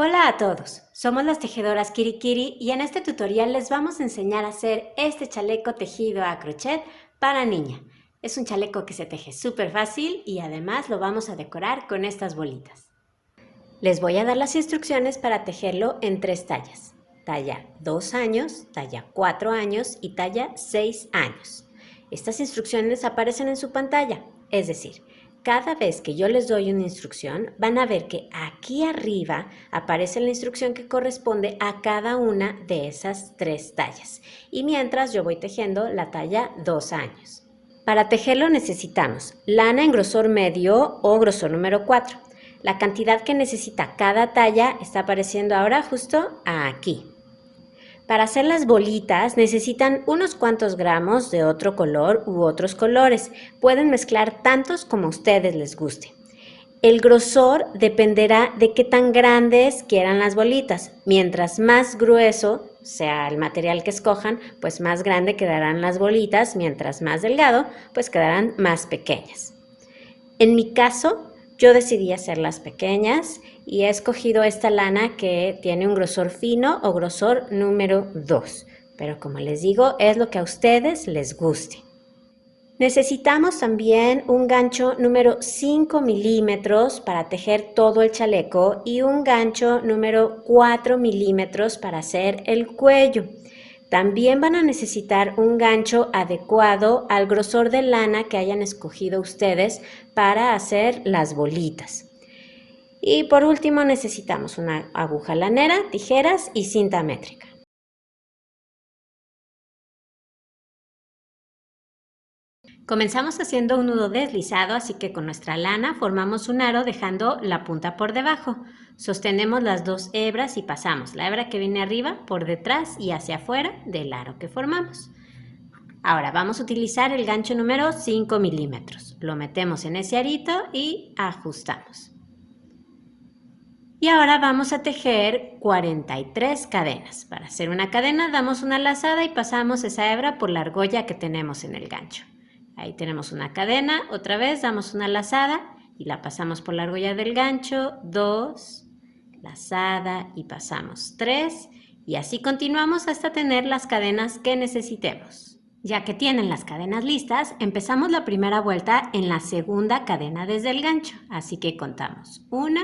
Hola a todos, somos las tejedoras Kirikiri y en este tutorial les vamos a enseñar a hacer este chaleco tejido a crochet para niña. Es un chaleco que se teje súper fácil y además lo vamos a decorar con estas bolitas. Les voy a dar las instrucciones para tejerlo en 3 tallas. Talla 2 años, talla 4 años y talla 6 años. Estas instrucciones aparecen en su pantalla, es decir, cada vez que yo les doy una instrucción, van a ver que aquí arriba aparece la instrucción que corresponde a cada una de esas 3 tallas. Y mientras yo voy tejiendo la talla 2 años. Para tejerlo necesitamos lana en grosor medio o grosor número 4. La cantidad que necesita cada talla está apareciendo ahora justo aquí. Para hacer las bolitas necesitan unos cuantos gramos de otro color u otros colores. Pueden mezclar tantos como a ustedes les guste. El grosor dependerá de qué tan grandes quieran las bolitas. Mientras más grueso sea el material que escojan, pues más grande quedarán las bolitas. Mientras más delgado, pues quedarán más pequeñas. En mi caso, yo decidí hacerlas pequeñas y he escogido esta lana que tiene un grosor fino o grosor número 2. Pero como les digo, es lo que a ustedes les guste. Necesitamos también un gancho número 5 milímetros para tejer todo el chaleco y un gancho número 4 milímetros para hacer el cuello. También van a necesitar un gancho adecuado al grosor de lana que hayan escogido ustedes para hacer las bolitas. Y por último necesitamos una aguja lanera, tijeras y cinta métrica. Comenzamos haciendo un nudo deslizado, así que con nuestra lana formamos un aro dejando la punta por debajo. Sostenemos las 2 hebras y pasamos la hebra que viene arriba por detrás y hacia afuera del aro que formamos. Ahora vamos a utilizar el gancho número 5 milímetros. Lo metemos en ese arito y ajustamos. Y ahora vamos a tejer 43 cadenas. Para hacer una cadena damos una lazada y pasamos esa hebra por la argolla que tenemos en el gancho. Ahí tenemos una cadena, otra vez damos una lazada y la pasamos por la argolla del gancho, 2, lazada y pasamos 3 y así continuamos hasta tener las cadenas que necesitemos. Ya que tienen las cadenas listas, empezamos la primera vuelta en la segunda cadena desde el gancho, así que contamos 1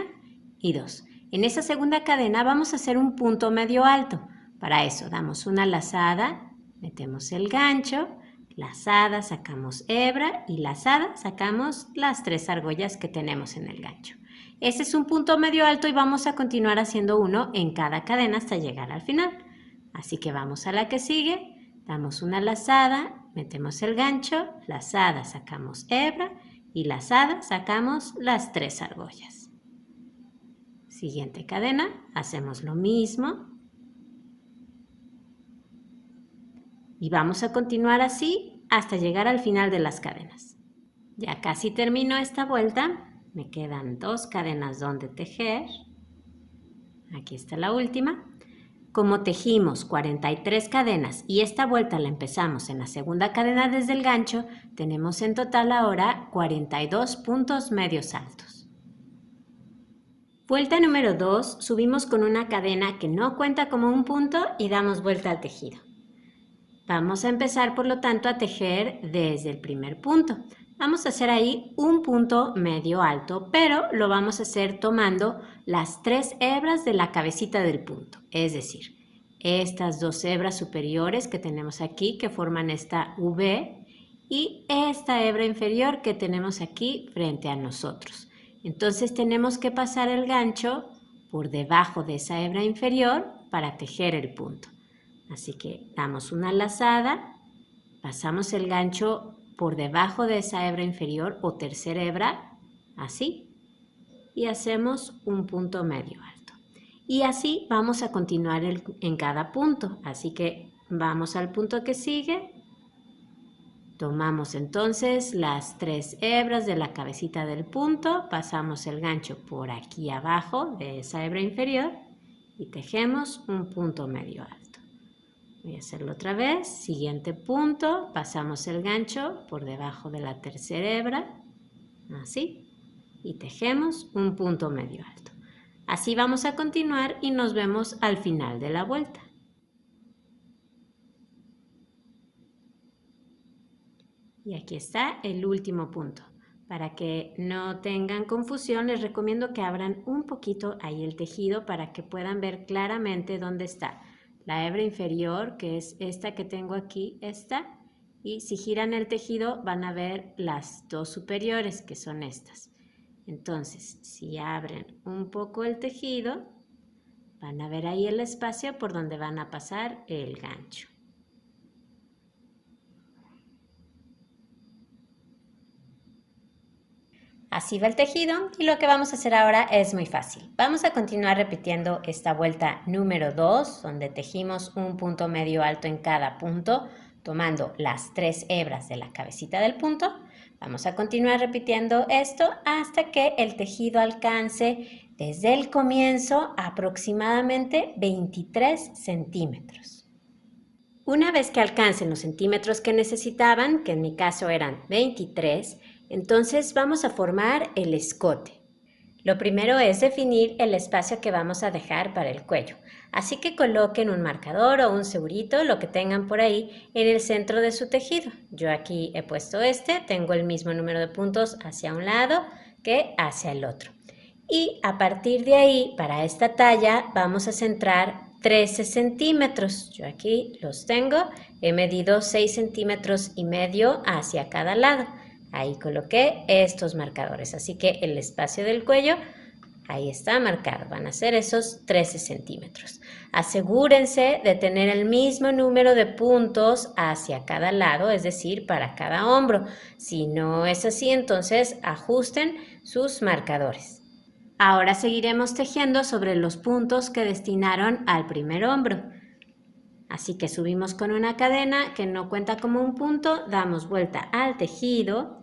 y 2. En esa segunda cadena vamos a hacer un punto medio alto. Para eso damos una lazada, metemos el gancho, lazada, sacamos hebra y lazada, sacamos las 3 argollas que tenemos en el gancho. Este es un punto medio alto y vamos a continuar haciendo uno en cada cadena hasta llegar al final. Así que vamos a la que sigue, damos una lazada, metemos el gancho, lazada, sacamos hebra y lazada, sacamos las 3 argollas. Siguiente cadena, hacemos lo mismo. Y vamos a continuar así hasta llegar al final de las cadenas. Ya casi termino esta vuelta, me quedan 2 cadenas donde tejer. Aquí está la última. Como tejimos 43 cadenas y esta vuelta la empezamos en la segunda cadena desde el gancho, tenemos en total ahora 42 puntos medios altos. Vuelta número 2, subimos con una cadena que no cuenta como un punto y damos vuelta al tejido. Vamos a empezar, por lo tanto, a tejer desde el primer punto. Vamos a hacer ahí un punto medio alto, pero lo vamos a hacer tomando las 3 hebras de la cabecita del punto. Es decir, estas 2 hebras superiores que tenemos aquí, que forman esta V, y esta hebra inferior que tenemos aquí frente a nosotros. Entonces tenemos que pasar el gancho por debajo de esa hebra inferior para tejer el punto. Así que damos una lazada, pasamos el gancho por debajo de esa hebra inferior o tercera hebra, así, y hacemos un punto medio alto. Y así vamos a continuar en cada punto. Así que vamos al punto que sigue. Tomamos entonces las 3 hebras de la cabecita del punto, pasamos el gancho por aquí abajo de esa hebra inferior y tejemos un punto medio alto. Voy a hacerlo otra vez. Siguiente punto, pasamos el gancho por debajo de la tercera hebra, así, y tejemos un punto medio alto. Así vamos a continuar y nos vemos al final de la vuelta. Y aquí está el último punto. Para que no tengan confusión, les recomiendo que abran un poquito ahí el tejido para que puedan ver claramente dónde está la hebra inferior, que es esta que tengo aquí, esta. Y si giran el tejido van a ver las dos superiores, que son estas. Entonces, si abren un poco el tejido, van a ver ahí el espacio por donde van a pasar el gancho. Así va el tejido y lo que vamos a hacer ahora es muy fácil. Vamos a continuar repitiendo esta vuelta número 2, donde tejimos un punto medio alto en cada punto, tomando las 3 hebras de la cabecita del punto. Vamos a continuar repitiendo esto hasta que el tejido alcance desde el comienzo aproximadamente 23 centímetros. Una vez que alcancen los centímetros que necesitaban, que en mi caso eran 23, entonces vamos a formar el escote. Lo primero es definir el espacio que vamos a dejar para el cuello. Así que coloquen un marcador o un segurito, lo que tengan por ahí, en el centro de su tejido. Yo aquí he puesto tengo el mismo número de puntos hacia un lado que hacia el otro. Y a partir de ahí, para esta talla, vamos a centrar 13 centímetros. Yo aquí los tengo, he medido 6 centímetros y medio hacia cada lado. Ahí coloqué estos marcadores, así que el espacio del cuello, ahí está marcado, van a ser esos 13 centímetros. Asegúrense de tener el mismo número de puntos hacia cada lado, es decir, para cada hombro. Si no es así, entonces ajusten sus marcadores. Ahora seguiremos tejiendo sobre los puntos que destinaron al primer hombro. Así que subimos con una cadena que no cuenta como un punto, damos vuelta al tejido.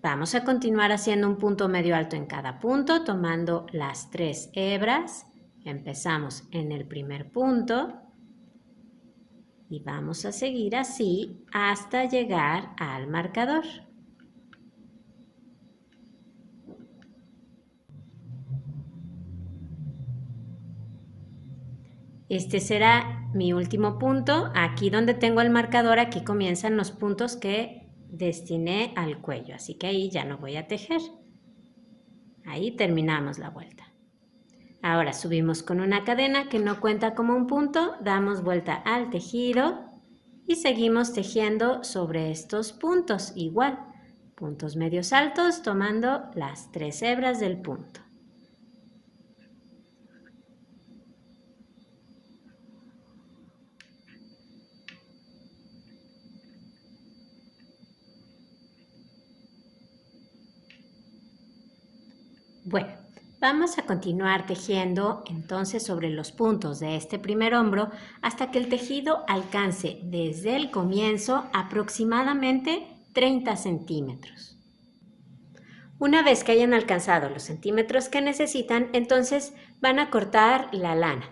Vamos a continuar haciendo un punto medio alto en cada punto, tomando las 3 hebras. Empezamos en el primer punto y vamos a seguir así hasta llegar al marcador. Este será mi último punto. Aquí donde tengo el marcador, aquí comienzan los puntos que destiné al cuello. Así que ahí ya no voy a tejer. Ahí terminamos la vuelta. Ahora subimos con una cadena que no cuenta como un punto, damos vuelta al tejido y seguimos tejiendo sobre estos puntos igual. Puntos medios altos tomando las 3 hebras del punto. Bueno, vamos a continuar tejiendo entonces sobre los puntos de este primer hombro hasta que el tejido alcance desde el comienzo aproximadamente 30 centímetros. Una vez que hayan alcanzado los centímetros que necesitan, entonces van a cortar la lana.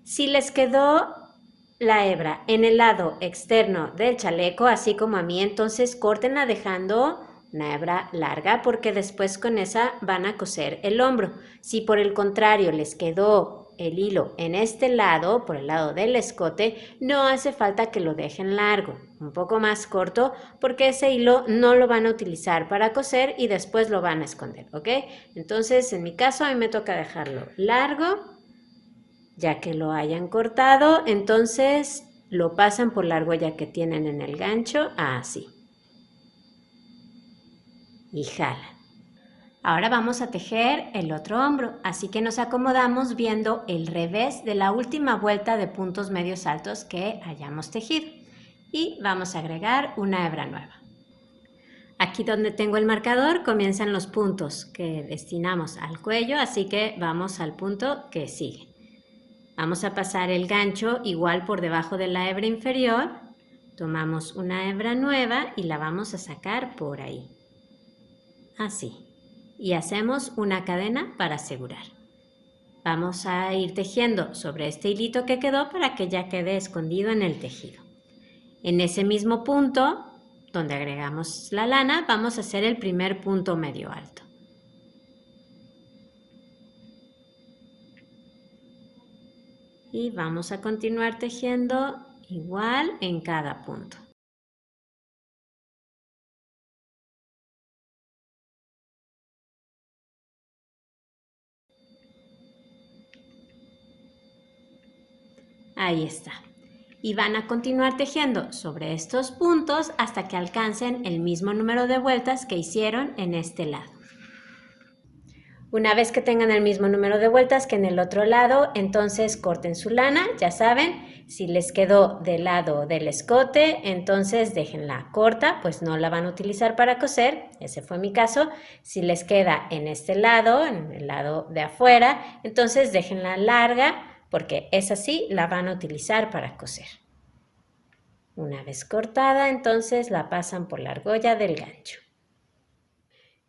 Si les quedó la hebra en el lado externo del chaleco, así como a mí, entonces córtenla dejando una hebra larga porque después con esa van a coser el hombro. Si por el contrario les quedó el hilo en este lado, por el lado del escote, no hace falta que lo dejen largo, un poco más corto, porque ese hilo no lo van a utilizar para coser y después lo van a esconder, ¿ok? Entonces, en mi caso, a mí me toca dejarlo largo, ya que lo hayan cortado, entonces lo pasan por la argolla que tienen en el gancho, así. Y jalan. Ahora vamos a tejer el otro hombro, así que nos acomodamos viendo el revés de la última vuelta de puntos medios altos que hayamos tejido. Y vamos a agregar una hebra nueva. Aquí donde tengo el marcador comienzan los puntos que destinamos al cuello, así que vamos al punto que sigue. Vamos a pasar el gancho igual por debajo de la hebra inferior, tomamos una hebra nueva y la vamos a sacar por ahí. Así. Y hacemos una cadena para asegurar. Vamos a ir tejiendo sobre este hilito que quedó para que ya quede escondido en el tejido. En ese mismo punto, donde agregamos la lana, vamos a hacer el primer punto medio alto. Y vamos a continuar tejiendo igual en cada punto. Ahí está. Y van a continuar tejiendo sobre estos puntos hasta que alcancen el mismo número de vueltas que hicieron en este lado. Una vez que tengan el mismo número de vueltas que en el otro lado, entonces corten su lana, ya saben, si les quedó del lado del escote, entonces déjenla corta, pues no la van a utilizar para coser, ese fue mi caso. Si les queda en este lado, en el lado de afuera, entonces déjenla larga, porque esa sí la van a utilizar para coser. Una vez cortada, entonces la pasan por la argolla del gancho.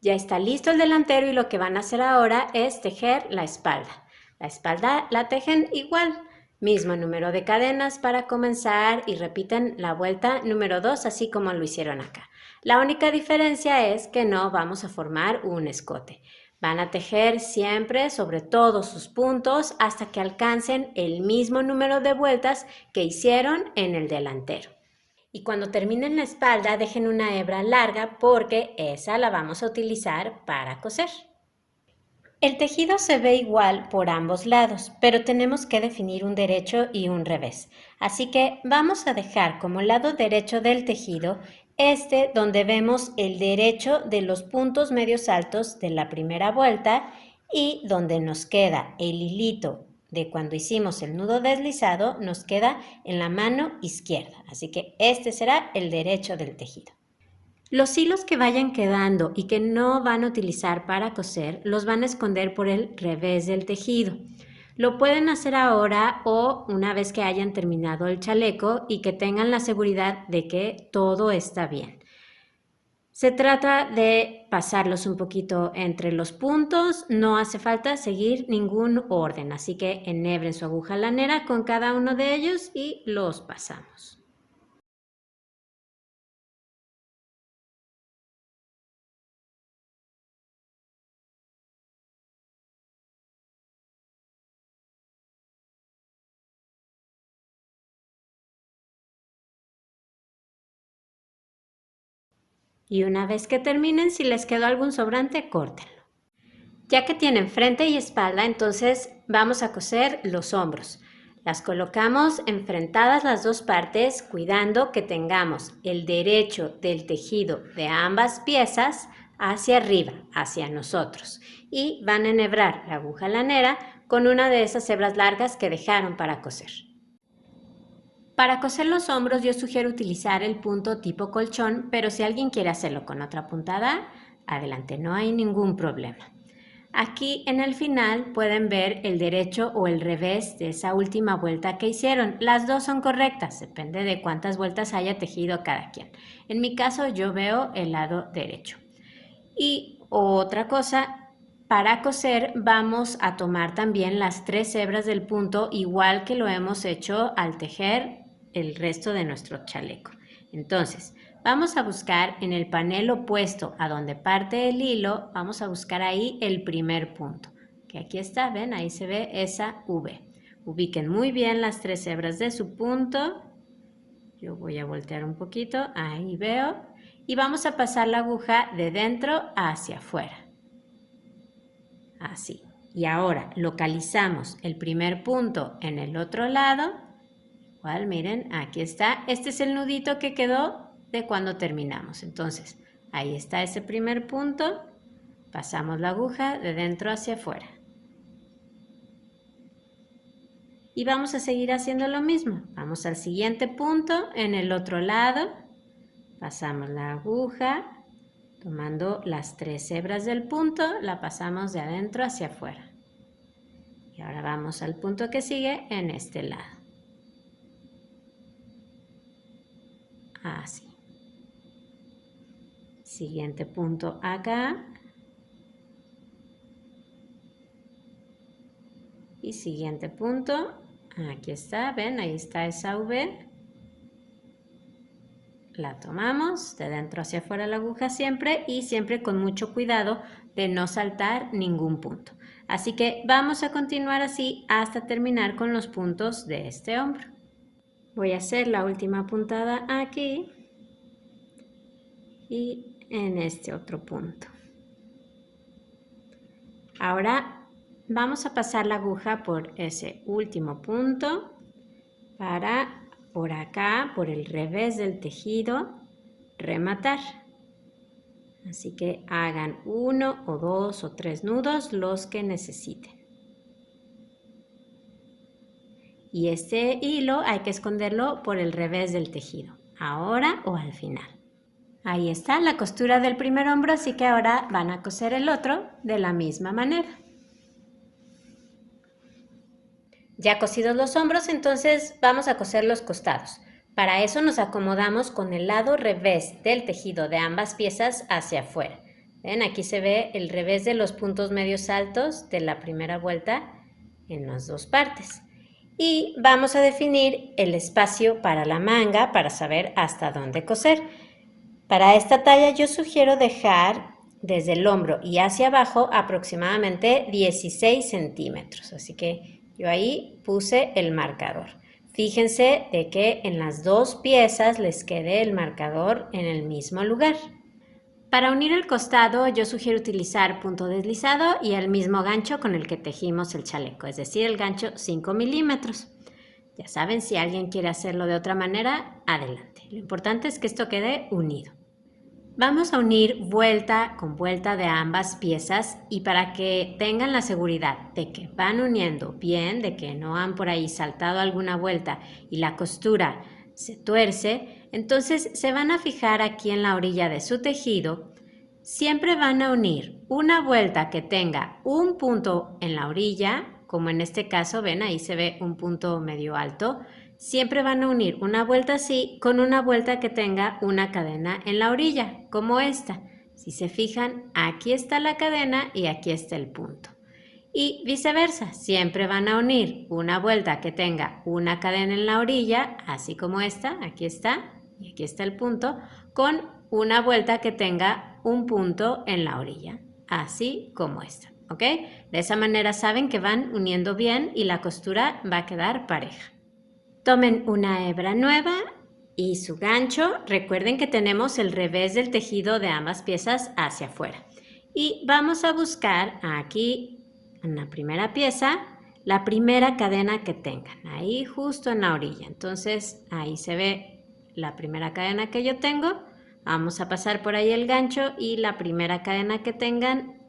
Ya está listo el delantero y lo que van a hacer ahora es tejer la espalda. La espalda la tejen igual, mismo número de cadenas para comenzar y repiten la vuelta número 2 así como lo hicieron acá. La única diferencia es que no vamos a formar un escote. Van a tejer siempre sobre todos sus puntos hasta que alcancen el mismo número de vueltas que hicieron en el delantero. Y cuando terminen la espalda, dejen una hebra larga porque esa la vamos a utilizar para coser. El tejido se ve igual por ambos lados, pero tenemos que definir un derecho y un revés. Así que vamos a dejar como lado derecho del tejido este donde vemos el derecho de los puntos medios altos de la primera vuelta y donde nos queda el hilito de cuando hicimos el nudo deslizado nos queda en la mano izquierda. Así que este será el derecho del tejido. Los hilos que vayan quedando y que no van a utilizar para coser los van a esconder por el revés del tejido. Lo pueden hacer ahora o una vez que hayan terminado el chaleco y que tengan la seguridad de que todo está bien. Se trata de pasarlos un poquito entre los puntos, no hace falta seguir ningún orden, así que enhebren su aguja lanera con cada uno de ellos y los pasamos. Y una vez que terminen, si les quedó algún sobrante, córtenlo. Ya que tienen frente y espalda, entonces vamos a coser los hombros. Las colocamos enfrentadas las dos partes, cuidando que tengamos el derecho del tejido de ambas piezas hacia arriba, hacia nosotros. Y van a enhebrar la aguja lanera con una de esas hebras largas que dejaron para coser. Para coser los hombros yo sugiero utilizar el punto tipo colchón, pero si alguien quiere hacerlo con otra puntada, adelante, no hay ningún problema. Aquí en el final pueden ver el derecho o el revés de esa última vuelta que hicieron. Las dos son correctas, depende de cuántas vueltas haya tejido cada quien. En mi caso yo veo el lado derecho. Y otra cosa, para coser vamos a tomar también las 3 hebras del punto, igual que lo hemos hecho al tejer el resto de nuestro chaleco. Entonces, vamos a buscar en el panel opuesto a donde parte el hilo, vamos a buscar ahí el primer punto, que aquí está, ven, ahí se ve esa V. Ubiquen muy bien las 3 hebras de su punto. Yo voy a voltear un poquito, ahí veo. Y vamos a pasar la aguja de dentro hacia afuera. Así. Y ahora localizamos el primer punto en el otro lado. Igual, miren, aquí está. Este es el nudito que quedó de cuando terminamos. Entonces, ahí está ese primer punto. Pasamos la aguja de dentro hacia afuera. Y vamos a seguir haciendo lo mismo. Vamos al siguiente punto en el otro lado. Pasamos la aguja, tomando las 3 hebras del punto, la pasamos de adentro hacia afuera. Y ahora vamos al punto que sigue en este lado. Así. Siguiente punto acá. Y siguiente punto, aquí está, ven, ahí está esa V. La tomamos de dentro hacia afuera la aguja siempre y siempre con mucho cuidado de no saltar ningún punto. Así que vamos a continuar así hasta terminar con los puntos de este hombro. Voy a hacer la última puntada aquí y en este otro punto. Ahora vamos a pasar la aguja por ese último punto para por acá, por el revés del tejido, rematar. Así que hagan 1 o 2 o 3 nudos, los que necesiten. Y este hilo hay que esconderlo por el revés del tejido, ahora o al final. Ahí está la costura del primer hombro, así que ahora van a coser el otro de la misma manera. Ya cosidos los hombros, entonces vamos a coser los costados. Para eso nos acomodamos con el lado revés del tejido de ambas piezas hacia afuera. ¿Ven? Aquí se ve el revés de los puntos medios altos de la primera vuelta en las dos partes. Y vamos a definir el espacio para la manga para saber hasta dónde coser. Para esta talla yo sugiero dejar desde el hombro y hacia abajo aproximadamente 16 centímetros. Así que yo ahí puse el marcador. Fíjense de que en las dos piezas les quede el marcador en el mismo lugar. Para unir el costado yo sugiero utilizar punto deslizado y el mismo gancho con el que tejimos el chaleco, es decir, el gancho 5 milímetros. Ya saben, si alguien quiere hacerlo de otra manera, adelante. Lo importante es que esto quede unido. Vamos a unir vuelta con vuelta de ambas piezas y para que tengan la seguridad de que van uniendo bien, de que no han por ahí saltado alguna vuelta y la costura se tuerce, entonces se van a fijar aquí en la orilla de su tejido. Siempre van a unir una vuelta que tenga un punto en la orilla, como en este caso, ven, ahí se ve un punto medio alto. Siempre van a unir una vuelta así con una vuelta que tenga una cadena en la orilla, como esta. Si se fijan, aquí está la cadena y aquí está el punto. Y viceversa, siempre van a unir una vuelta que tenga una cadena en la orilla, así como esta, aquí está, y aquí está el punto, con una vuelta que tenga un punto en la orilla, así como esta, ¿ok? De esa manera saben que van uniendo bien y la costura va a quedar pareja. Tomen una hebra nueva y su gancho. Recuerden que tenemos el revés del tejido de ambas piezas hacia afuera. Y vamos a buscar aquí en la primera pieza la primera cadena que tengan, ahí justo en la orilla. Entonces ahí se ve la primera cadena que yo tengo. Vamos a pasar por ahí el gancho y la primera cadena que tengan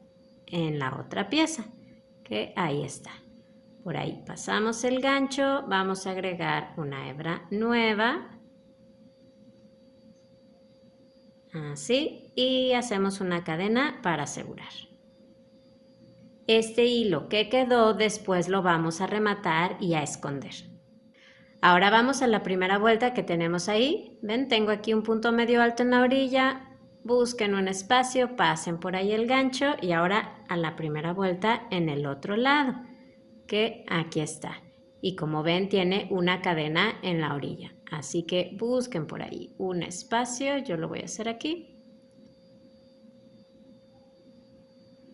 en la otra pieza, que ahí está. Por ahí pasamos el gancho, vamos a agregar una hebra nueva, así, y hacemos una cadena para asegurar. Este hilo que quedó después lo vamos a rematar y a esconder. Ahora vamos a la primera vuelta que tenemos ahí. Ven, tengo aquí un punto medio alto en la orilla, busquen un espacio, pasen por ahí el gancho y ahora a la primera vuelta en el otro lado, que aquí está. Y como ven tiene una cadena en la orilla. Así que busquen por ahí un espacio, yo lo voy a hacer aquí.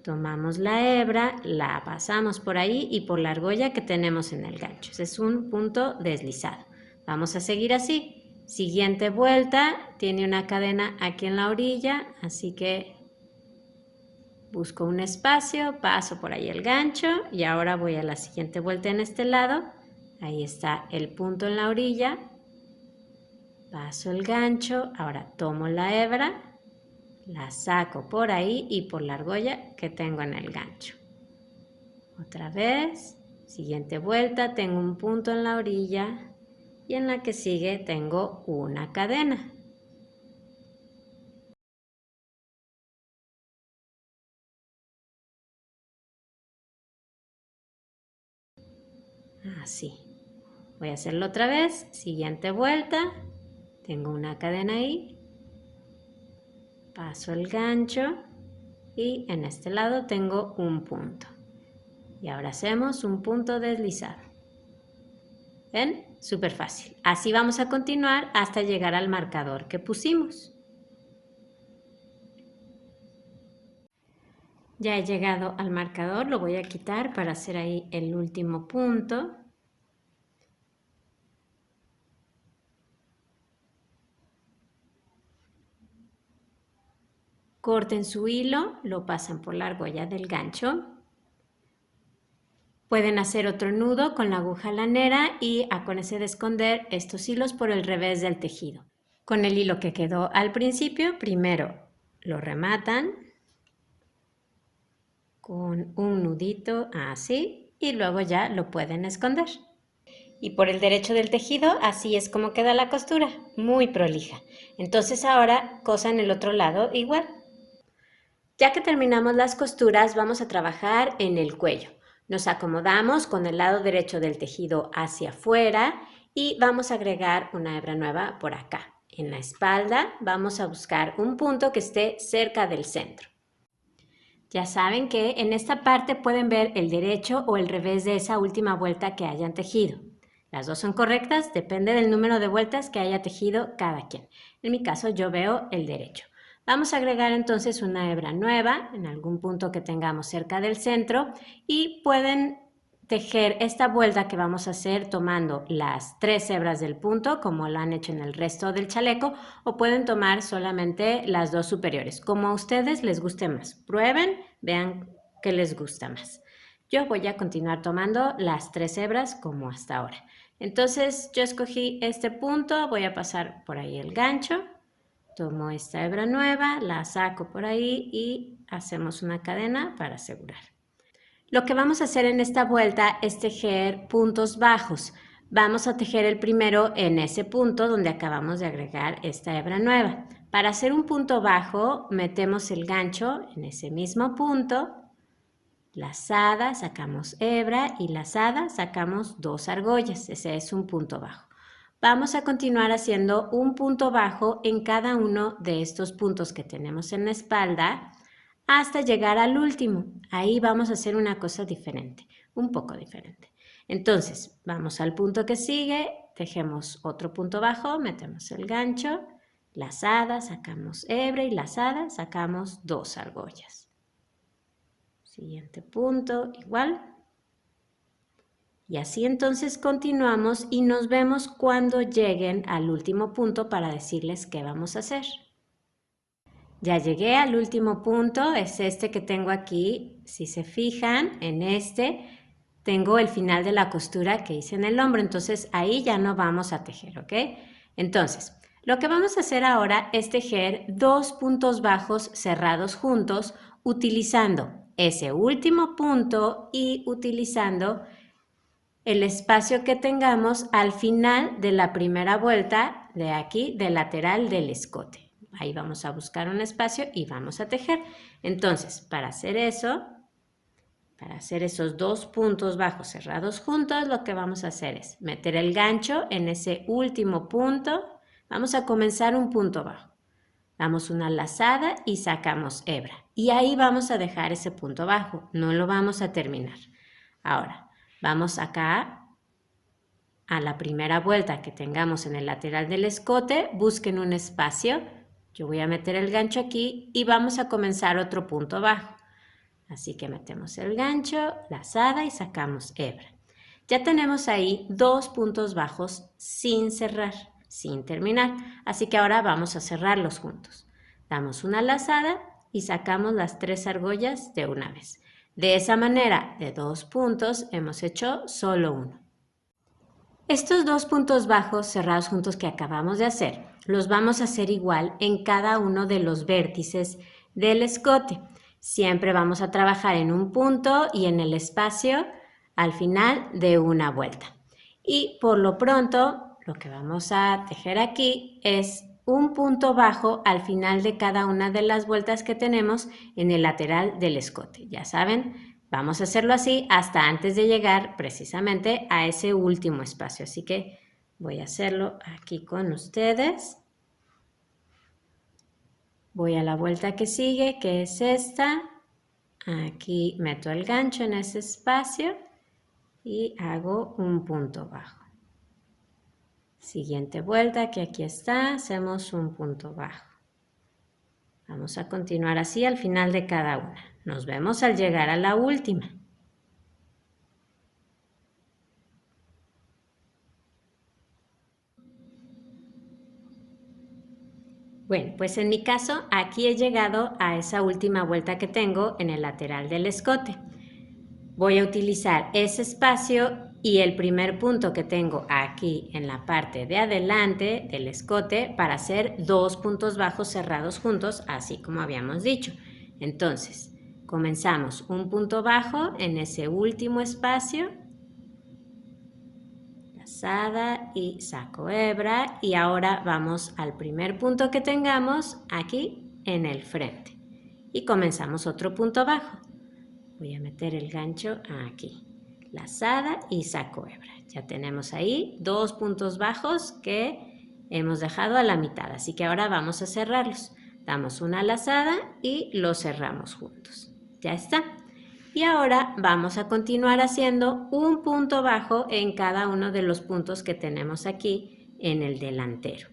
Tomamos la hebra, la pasamos por ahí y por la argolla que tenemos en el gancho. Ese es un punto deslizado. Vamos a seguir así. Siguiente vuelta, tiene una cadena aquí en la orilla, así que busco un espacio, paso por ahí el gancho y ahora voy a la siguiente vuelta en este lado. Ahí está el punto en la orilla, paso el gancho, ahora tomo la hebra, la saco por ahí y por la argolla que tengo en el gancho. Otra vez, siguiente vuelta, tengo un punto en la orilla y en la que sigue tengo una cadena. Así. Voy a hacerlo otra vez, siguiente vuelta, tengo una cadena ahí, paso el gancho y en este lado tengo un punto. Y ahora hacemos un punto deslizado. ¿Ven? Súper fácil. Así vamos a continuar hasta llegar al marcador que pusimos. Ya he llegado al marcador, lo voy a quitar para hacer ahí el último punto. Corten su hilo, lo pasan por la argolla del gancho. Pueden hacer otro nudo con la aguja lanera y acuérdense de esconder estos hilos por el revés del tejido. Con el hilo que quedó al principio, primero lo rematan con un nudito así y luego ya lo pueden esconder. Y por el derecho del tejido, así es como queda la costura, muy prolija. Entonces ahora cosan el otro lado igual. Ya que terminamos las costuras, vamos a trabajar en el cuello. Nos acomodamos con el lado derecho del tejido hacia afuera y vamos a agregar una hebra nueva por acá. En la espalda vamos a buscar un punto que esté cerca del centro. Ya saben que en esta parte pueden ver el derecho o el revés de esa última vuelta que hayan tejido. Las dos son correctas, depende del número de vueltas que haya tejido cada quien. En mi caso yo veo el derecho. Vamos a agregar entonces una hebra nueva en algún punto que tengamos cerca del centro y pueden tejer esta vuelta que vamos a hacer tomando las 3 hebras del punto como lo han hecho en el resto del chaleco o pueden tomar solamente las 2 superiores, como a ustedes les guste más. Prueben, vean qué les gusta más. Yo voy a continuar tomando las 3 hebras como hasta ahora. Entonces yo escogí este punto, voy a pasar por ahí el gancho, tomo esta hebra nueva, la saco por ahí y hacemos una cadena para asegurar. Lo que vamos a hacer en esta vuelta es tejer puntos bajos. Vamos a tejer el primero en ese punto donde acabamos de agregar esta hebra nueva. Para hacer un punto bajo, metemos el gancho en ese mismo punto, lazada, sacamos hebra y lazada, sacamos 2 argollas. Ese es un punto bajo. Vamos a continuar haciendo un punto bajo en cada uno de estos puntos que tenemos en la espalda hasta llegar al último. Ahí vamos a hacer una cosa diferente, un poco diferente. Entonces, vamos al punto que sigue, tejemos otro punto bajo, metemos el gancho, lazada, sacamos hebra y lazada, sacamos 2 argollas. Siguiente punto, igual. Y así entonces continuamos y nos vemos cuando lleguen al último punto para decirles qué vamos a hacer. Ya llegué al último punto, es este que tengo aquí. Si se fijan, en este tengo el final de la costura que hice en el hombro, entonces ahí ya no vamos a tejer, ¿ok? Entonces, lo que vamos a hacer ahora es tejer 2 puntos bajos cerrados juntos utilizando ese último punto y utilizando el espacio que tengamos al final de la primera vuelta de aquí, del lateral del escote. Ahí vamos a buscar un espacio y vamos a tejer. Entonces, para hacer eso, para hacer esos 2 puntos bajos cerrados juntos, lo que vamos a hacer es meter el gancho en ese último punto. Vamos a comenzar un punto bajo. Damos una lazada y sacamos hebra. Y ahí vamos a dejar ese punto bajo, no lo vamos a terminar. Ahora, vamos acá a la primera vuelta que tengamos en el lateral del escote, busquen un espacio. Yo voy a meter el gancho aquí y vamos a comenzar otro punto bajo. Así que metemos el gancho, lazada y sacamos hebra. Ya tenemos ahí 2 puntos bajos sin cerrar, sin terminar. Así que ahora vamos a cerrarlos juntos. Damos una lazada y sacamos las 3 argollas de una vez. De esa manera, de 2 puntos hemos hecho solo uno. Estos 2 puntos bajos cerrados juntos que acabamos de hacer, los vamos a hacer igual en cada uno de los vértices del escote. Siempre vamos a trabajar en un punto y en el espacio al final de una vuelta. Y por lo pronto, lo que vamos a tejer aquí es un punto bajo al final de cada una de las vueltas que tenemos en el lateral del escote. Ya saben, vamos a hacerlo así hasta antes de llegar precisamente a ese último espacio. Así que voy a hacerlo aquí con ustedes. Voy a la vuelta que sigue, que es esta. Aquí meto el gancho en ese espacio y hago un punto bajo. Siguiente vuelta, que aquí está, hacemos un punto bajo. Vamos a continuar así al final de cada una. Nos vemos al llegar a la última. Bueno, pues en mi caso aquí he llegado a esa última vuelta que tengo en el lateral del escote. Voy a utilizar ese espacio y el primer punto que tengo aquí en la parte de adelante del escote para hacer 2 puntos bajos cerrados juntos, así como habíamos dicho. Entonces, comenzamos un punto bajo en ese último espacio, lazada y saco hebra, y ahora vamos al primer punto que tengamos aquí en el frente y comenzamos otro punto bajo. Voy a meter el gancho aquí, lazada y saco hebra. Ya tenemos ahí 2 puntos bajos que hemos dejado a la mitad, así que ahora vamos a cerrarlos. Damos una lazada y los cerramos juntos. Ya está. Y ahora vamos a continuar haciendo un punto bajo en cada uno de los puntos que tenemos aquí en el delantero.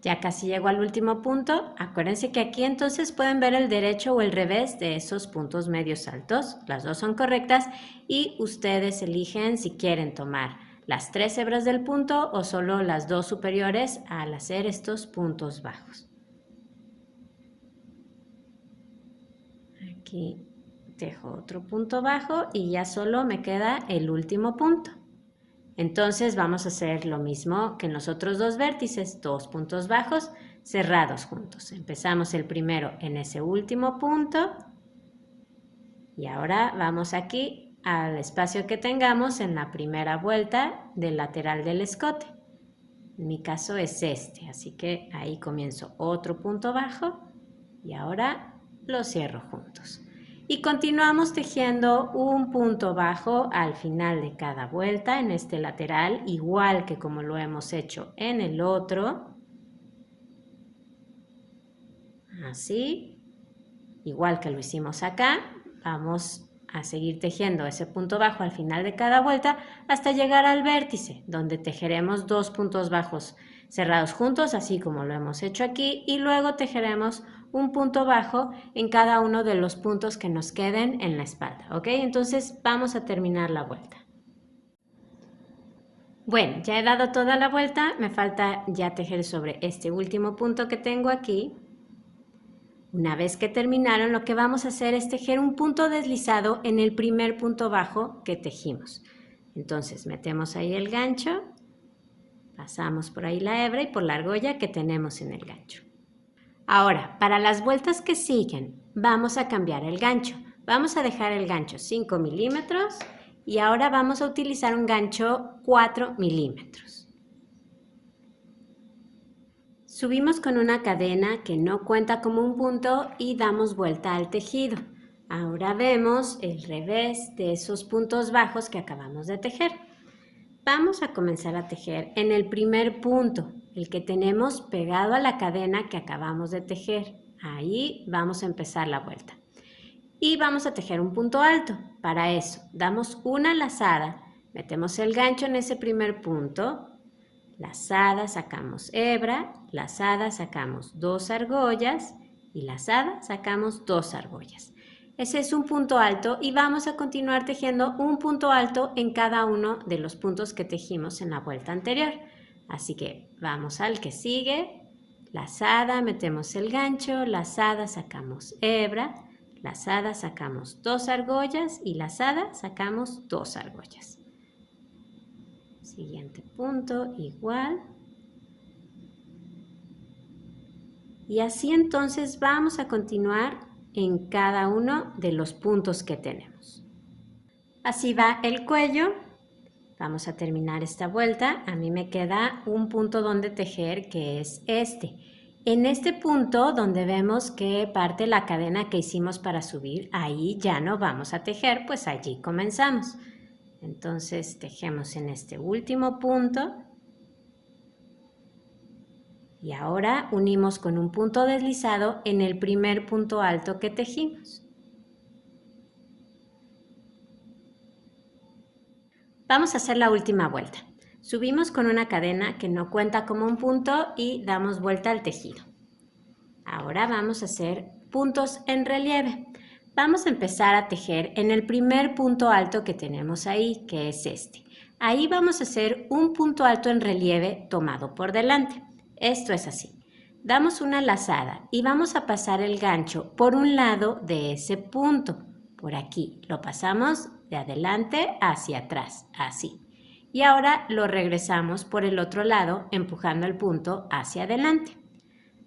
Ya casi llego al último punto. Acuérdense que aquí entonces pueden ver el derecho o el revés de esos puntos medios altos. Las dos son correctas y ustedes eligen si quieren tomar las 3 hebras del punto o solo las 2 superiores al hacer estos puntos bajos. Aquí dejo otro punto bajo y ya solo me queda el último punto. Entonces vamos a hacer lo mismo que en los otros 2 vértices, 2 puntos bajos cerrados juntos. Empezamos el primero en ese último punto y ahora vamos aquí al espacio que tengamos en la primera vuelta del lateral del escote. En mi caso es este, así que ahí comienzo otro punto bajo y ahora lo cierro juntos. Y continuamos tejiendo un punto bajo al final de cada vuelta en este lateral, igual que como lo hemos hecho en el otro. Así, igual que lo hicimos acá, vamos a seguir tejiendo ese punto bajo al final de cada vuelta hasta llegar al vértice, donde tejeremos 2 puntos bajos cerrados juntos, así como lo hemos hecho aquí, y luego tejeremos un punto bajo en cada uno de los puntos que nos queden en la espalda, ¿ok? Entonces vamos a terminar la vuelta. Bueno, ya he dado toda la vuelta, me falta ya tejer sobre este último punto que tengo aquí. Una vez que terminaron, lo que vamos a hacer es tejer un punto deslizado en el primer punto bajo que tejimos. Entonces metemos ahí el gancho, pasamos por ahí la hebra y por la argolla que tenemos en el gancho. Ahora, para las vueltas que siguen, vamos a cambiar el gancho. Vamos a dejar el gancho 5 milímetros y ahora vamos a utilizar un gancho 4 milímetros. Subimos con una cadena que no cuenta como un punto y damos vuelta al tejido. Ahora vemos el revés de esos puntos bajos que acabamos de tejer. Vamos a comenzar a tejer en el primer punto, el que tenemos pegado a la cadena que acabamos de tejer. Ahí vamos a empezar la vuelta. Y vamos a tejer un punto alto. Para eso, damos una lazada, metemos el gancho en ese primer punto, lazada, sacamos hebra, lazada, sacamos 2 argollas y lazada, sacamos 2 argollas. Ese es un punto alto y vamos a continuar tejiendo un punto alto en cada uno de los puntos que tejimos en la vuelta anterior. Así que vamos al que sigue, lazada, metemos el gancho, lazada, sacamos hebra, lazada, sacamos 2 argollas y lazada, sacamos 2 argollas. Siguiente punto, igual. Y así entonces vamos a continuar en cada uno de los puntos que tenemos. Así va el cuello. Vamos a terminar esta vuelta. A mí me queda un punto donde tejer, que es este. En este punto donde vemos que parte la cadena que hicimos para subir, ahí ya no vamos a tejer, pues allí comenzamos. Entonces tejemos en este último punto y ahora unimos con un punto deslizado en el primer punto alto que tejimos. Vamos a hacer la última vuelta. Subimos con una cadena que no cuenta como un punto y damos vuelta al tejido. Ahora vamos a hacer puntos en relieve. Vamos a empezar a tejer en el primer punto alto que tenemos ahí, que es este. Ahí vamos a hacer un punto alto en relieve tomado por delante. Esto es así. Damos una lazada y vamos a pasar el gancho por un lado de ese punto. Por aquí lo pasamos de adelante hacia atrás, así. Y ahora lo regresamos por el otro lado empujando el punto hacia adelante.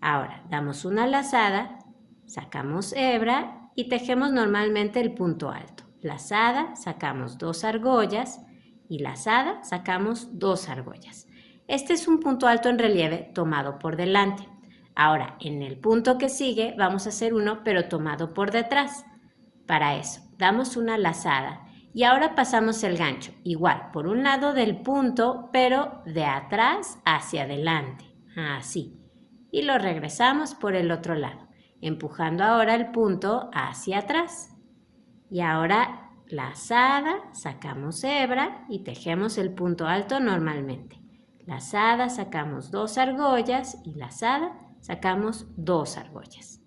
Ahora damos una lazada, sacamos hebra y tejemos normalmente el punto alto. Lazada, sacamos 2 argollas y lazada, sacamos 2 argollas. Este es un punto alto en relieve tomado por delante. Ahora, en el punto que sigue vamos a hacer uno pero tomado por detrás. Para eso, damos una lazada y ahora pasamos el gancho, igual, por un lado del punto, pero de atrás hacia adelante, así. Y lo regresamos por el otro lado, empujando ahora el punto hacia atrás. Y ahora lazada, sacamos hebra y tejemos el punto alto normalmente. Lazada, sacamos 2 argollas y lazada, sacamos 2 argollas.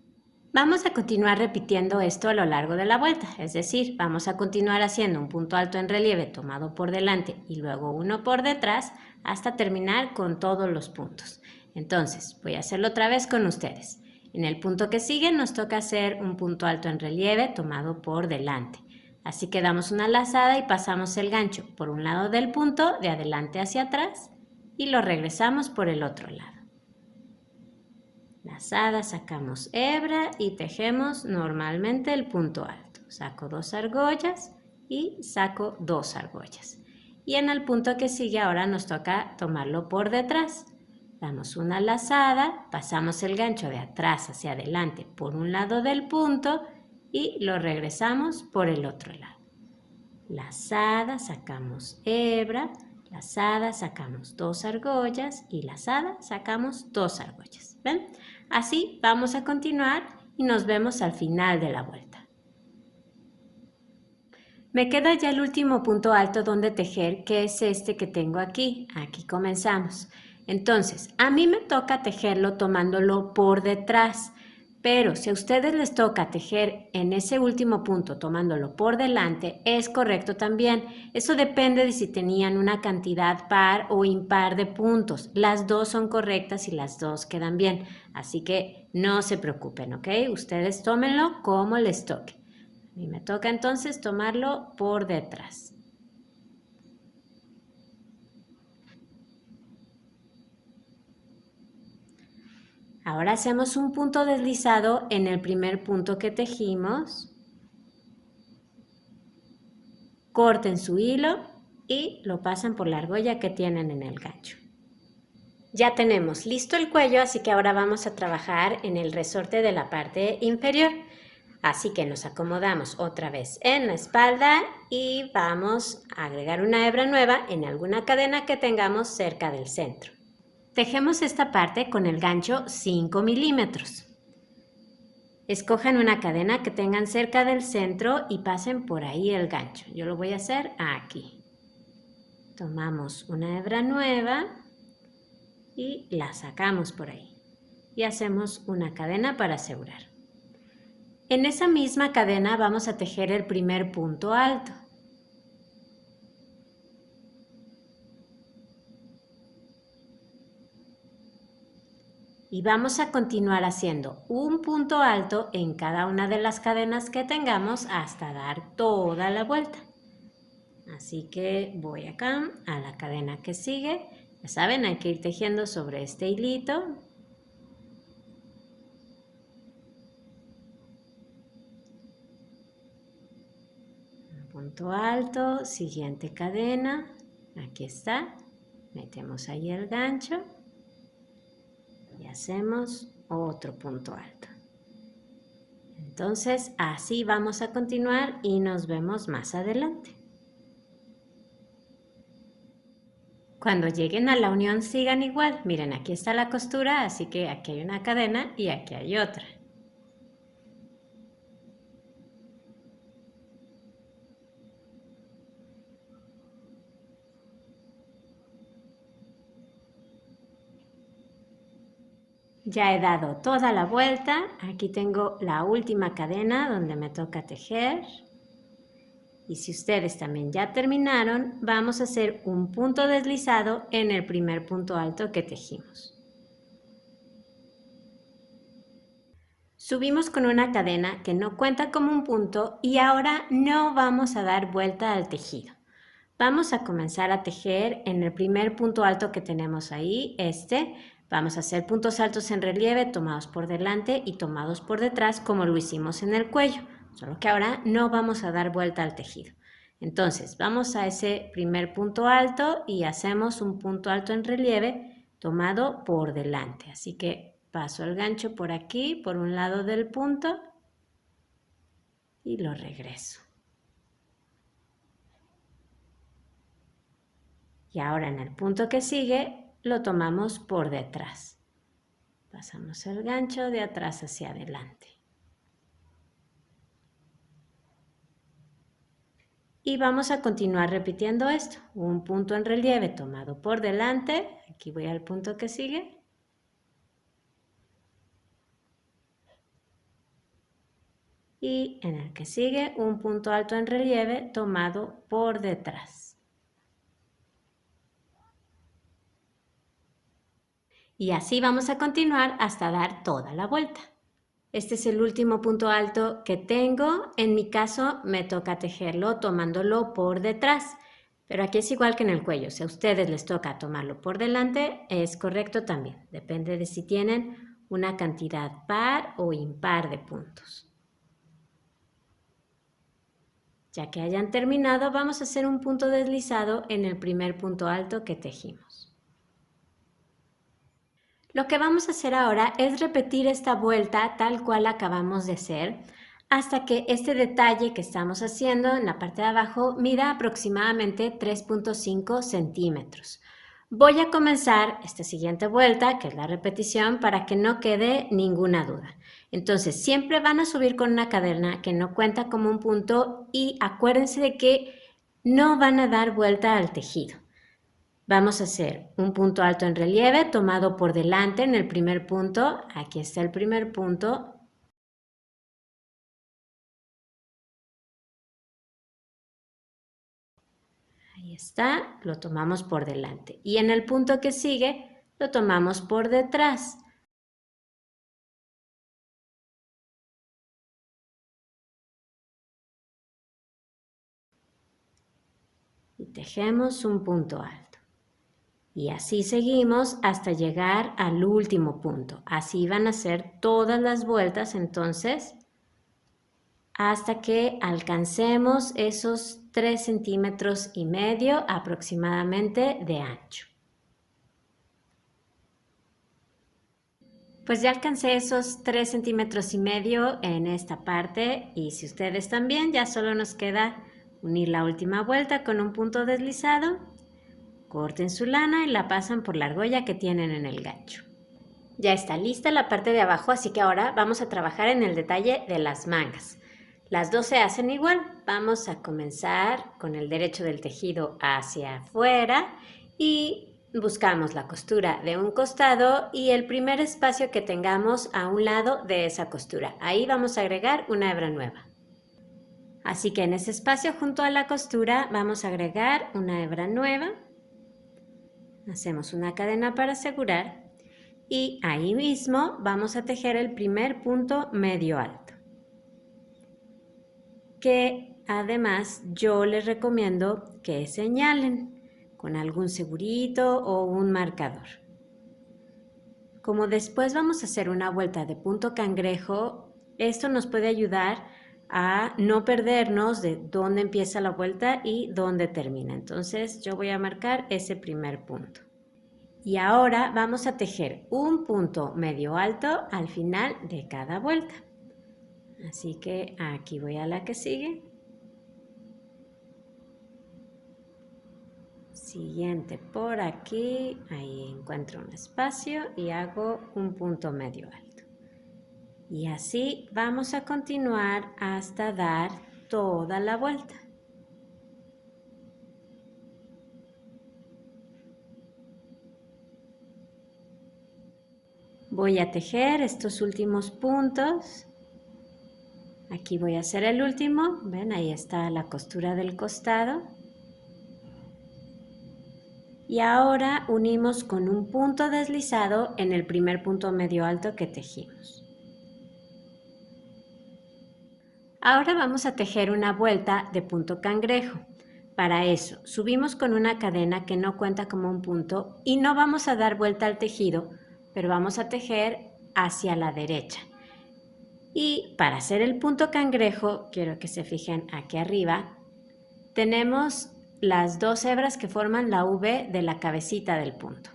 Vamos a continuar repitiendo esto a lo largo de la vuelta, es decir, vamos a continuar haciendo un punto alto en relieve tomado por delante y luego uno por detrás hasta terminar con todos los puntos. Entonces, voy a hacerlo otra vez con ustedes. En el punto que sigue nos toca hacer un punto alto en relieve tomado por delante. Así que damos una lazada y pasamos el gancho por un lado del punto de adelante hacia atrás y lo regresamos por el otro lado. Lazada, sacamos hebra y tejemos normalmente el punto alto. Saco 2 argollas y saco 2 argollas. Y en el punto que sigue ahora nos toca tomarlo por detrás. Damos una lazada, pasamos el gancho de atrás hacia adelante por un lado del punto y lo regresamos por el otro lado. Lazada, sacamos hebra, lazada, sacamos 2 argollas y lazada, sacamos 2 argollas. ¿Ven? Así vamos a continuar y nos vemos al final de la vuelta. Me queda ya el último punto alto donde tejer, que es este que tengo aquí. Aquí comenzamos. Entonces, a mí me toca tejerlo tomándolo por detrás. Pero si a ustedes les toca tejer en ese último punto tomándolo por delante, es correcto también. Eso depende de si tenían una cantidad par o impar de puntos. Las dos son correctas y las dos quedan bien. Así que no se preocupen, ¿ok? Ustedes tómenlo como les toque. A mí me toca entonces tomarlo por detrás. Ahora hacemos un punto deslizado en el primer punto que tejimos. Corten su hilo y lo pasan por la argolla que tienen en el gancho. Ya tenemos listo el cuello, así que ahora vamos a trabajar en el resorte de la parte inferior. Así que nos acomodamos otra vez en la espalda y vamos a agregar una hebra nueva en alguna cadena que tengamos cerca del centro. Tejemos esta parte con el gancho 5 milímetros. Escojan una cadena que tengan cerca del centro y pasen por ahí el gancho. Yo lo voy a hacer aquí. Tomamos una hebra nueva y la sacamos por ahí. Y hacemos una cadena para asegurar. En esa misma cadena vamos a tejer el primer punto alto. Y vamos a continuar haciendo un punto alto en cada una de las cadenas que tengamos hasta dar toda la vuelta. Así que voy acá a la cadena que sigue. Ya saben, hay que ir tejiendo sobre este hilito. Punto alto, siguiente cadena. Aquí está. Metemos ahí el gancho. Y hacemos otro punto alto. Entonces así vamos a continuar y nos vemos más adelante. Cuando lleguen a la unión sigan igual. Miren, aquí está la costura, así que aquí hay una cadena y aquí hay otra. Ya he dado toda la vuelta. Aquí tengo la última cadena donde me toca tejer. Y si ustedes también ya terminaron, vamos a hacer un punto deslizado en el primer punto alto que tejimos. Subimos con una cadena que no cuenta como un punto y ahora no vamos a dar vuelta al tejido. Vamos a comenzar a tejer en el primer punto alto que tenemos ahí, Vamos a hacer puntos altos en relieve tomados por delante y tomados por detrás como lo hicimos en el cuello, solo que ahora no vamos a dar vuelta al tejido. Entonces vamos a ese primer punto alto y hacemos un punto alto en relieve tomado por delante. Así que paso el gancho por aquí, por un lado del punto y lo regreso. Y ahora en el punto que sigue lo tomamos por detrás. Pasamos el gancho de atrás hacia adelante. Y vamos a continuar repitiendo esto. Un punto en relieve tomado por delante. Aquí voy al punto que sigue. Y en el que sigue un punto alto en relieve tomado por detrás. Y así vamos a continuar hasta dar toda la vuelta. Este es el último punto alto que tengo. En mi caso me toca tejerlo tomándolo por detrás. Pero aquí es igual que en el cuello. Si a ustedes les toca tomarlo por delante, es correcto también. Depende de si tienen una cantidad par o impar de puntos. Ya que hayan terminado, vamos a hacer un punto deslizado en el primer punto alto que tejimos. Lo que vamos a hacer ahora es repetir esta vuelta tal cual acabamos de hacer hasta que este detalle que estamos haciendo en la parte de abajo mida aproximadamente 3.5 centímetros. Voy a comenzar esta siguiente vuelta, que es la repetición, para que no quede ninguna duda. Entonces, siempre van a subir con una cadena que no cuenta como un punto y acuérdense de que no van a dar vuelta al tejido. Vamos a hacer un punto alto en relieve tomado por delante en el primer punto. Aquí está el primer punto. Ahí está, lo tomamos por delante. Y en el punto que sigue, lo tomamos por detrás. Y tejemos un punto alto. Y así seguimos hasta llegar al último punto. Así van a ser todas las vueltas entonces hasta que alcancemos esos 3,5 centímetros aproximadamente de ancho. Pues ya alcancé esos 3,5 centímetros en esta parte y si ustedes también, ya solo nos queda unir la última vuelta con un punto deslizado. Corten su lana y la pasan por la argolla que tienen en el gancho. Ya está lista la parte de abajo, así que ahora vamos a trabajar en el detalle de las mangas. Las dos se hacen igual. Vamos a comenzar con el derecho del tejido hacia afuera y buscamos la costura de un costado y el primer espacio que tengamos a un lado de esa costura. Ahí vamos a agregar una hebra nueva. Así que en ese espacio junto a la costura vamos a agregar una hebra nueva. Hacemos una cadena para asegurar y ahí mismo vamos a tejer el primer punto medio alto, que además yo les recomiendo que señalen con algún segurito o un marcador. Como después vamos a hacer una vuelta de punto cangrejo, esto nos puede ayudar a no perdernos de dónde empieza la vuelta y dónde termina. Entonces yo voy a marcar ese primer punto. Y ahora vamos a tejer un punto medio alto al final de cada vuelta. Así que aquí voy a la que sigue. Siguiente por aquí, ahí encuentro un espacio y hago un punto medio alto. Y así vamos a continuar hasta dar toda la vuelta. Voy a tejer estos últimos puntos. Aquí voy a hacer el último. ¿Ven? Ahí está la costura del costado. Y ahora unimos con un punto deslizado en el primer punto medio alto que tejimos. Ahora vamos a tejer una vuelta de punto cangrejo. Para eso, subimos con una cadena que no cuenta como un punto y no vamos a dar vuelta al tejido, pero vamos a tejer hacia la derecha. Y para hacer el punto cangrejo, quiero que se fijen aquí arriba, tenemos las dos hebras que forman la V de la cabecita del punto.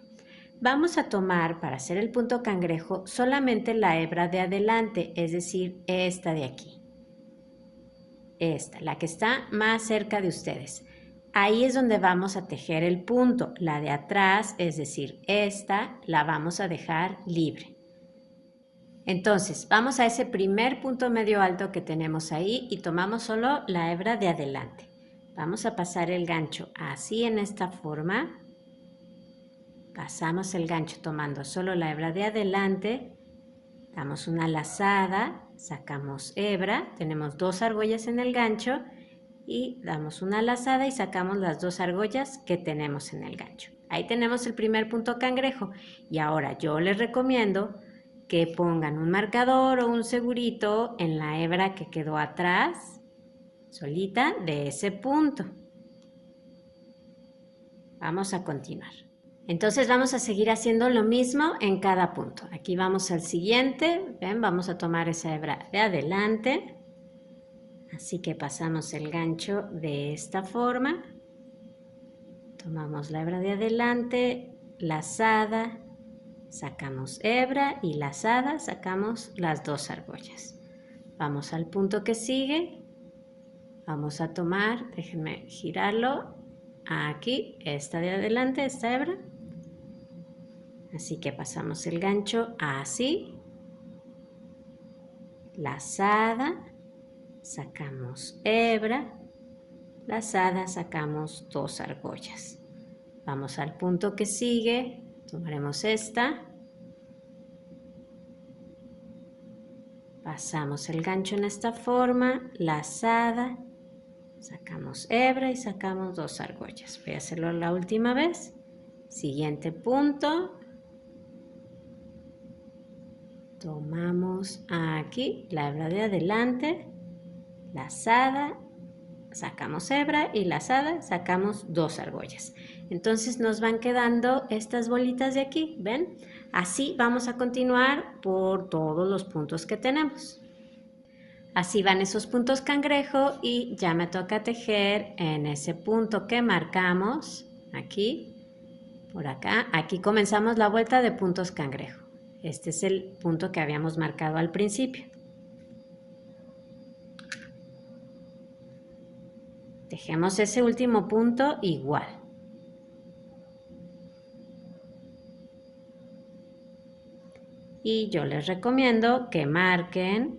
Vamos a tomar para hacer el punto cangrejo solamente la hebra de adelante, es decir, esta de aquí. Esta, la que está más cerca de ustedes. Ahí es donde vamos a tejer el punto. La de atrás, es decir, esta, la vamos a dejar libre. Entonces, vamos a ese primer punto medio alto que tenemos ahí y tomamos solo la hebra de adelante. Vamos a pasar el gancho así en esta forma. Pasamos el gancho tomando solo la hebra de adelante. Damos una lazada, sacamos hebra, tenemos dos argollas en el gancho y damos una lazada y sacamos las dos argollas que tenemos en el gancho. Ahí tenemos el primer punto cangrejo y ahora yo les recomiendo que pongan un marcador o un segurito en la hebra que quedó atrás, solita, de ese punto. Vamos a continuar. Entonces vamos a seguir haciendo lo mismo en cada punto. Aquí vamos al siguiente, ¿ven? Vamos a tomar esa hebra de adelante. Así que pasamos el gancho de esta forma. Tomamos la hebra de adelante, lazada, sacamos hebra y lazada, sacamos las dos argollas. Vamos al punto que sigue. Vamos a tomar, déjenme girarlo, aquí, esta de adelante, esta hebra. Así que pasamos el gancho así, lazada, sacamos hebra, lazada, sacamos dos argollas. Vamos al punto que sigue, tomaremos esta, pasamos el gancho en esta forma, lazada, sacamos hebra y sacamos dos argollas. Voy a hacerlo la última vez. Siguiente punto. Tomamos aquí la hebra de adelante, lazada, sacamos hebra y lazada, sacamos dos argollas. Entonces nos van quedando estas bolitas de aquí, ¿ven? Así vamos a continuar por todos los puntos que tenemos. Así van esos puntos cangrejo y ya me toca tejer en ese punto que marcamos, aquí, por acá. Aquí comenzamos la vuelta de puntos cangrejo. Este es el punto que habíamos marcado al principio. Tejemos ese último punto igual. Y yo les recomiendo que marquen